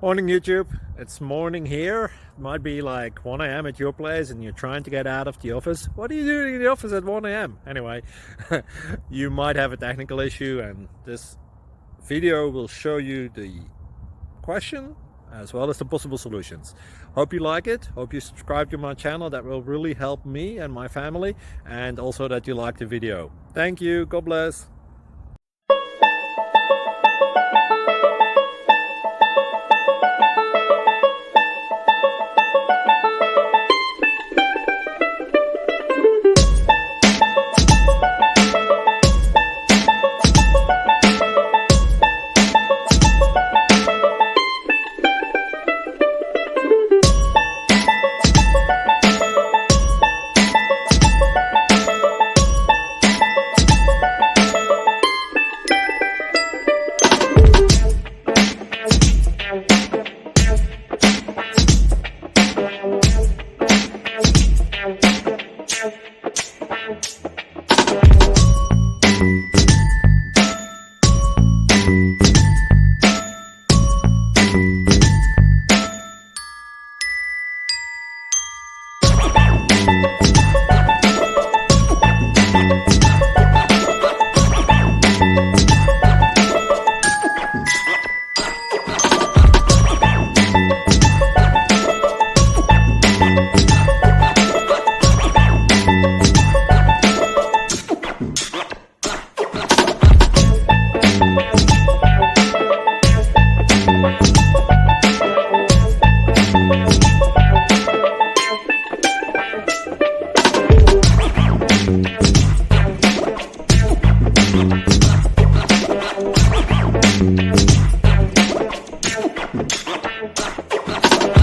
Morning YouTube, it's morning here. It might be like 1 a.m. at your place and you're trying to get out of the office. What are you doing in the office at 1 a.m.? Anyway, you might have a technical issue and this video will show you the question as well as the possible solutions. Hope you like it, hope you subscribe to my channel. That will really help me and my family, and also that you like the video. Thank you, God bless.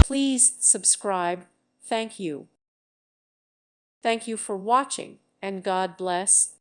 Please subscribe. Thank you. Thank you for watching, and God bless.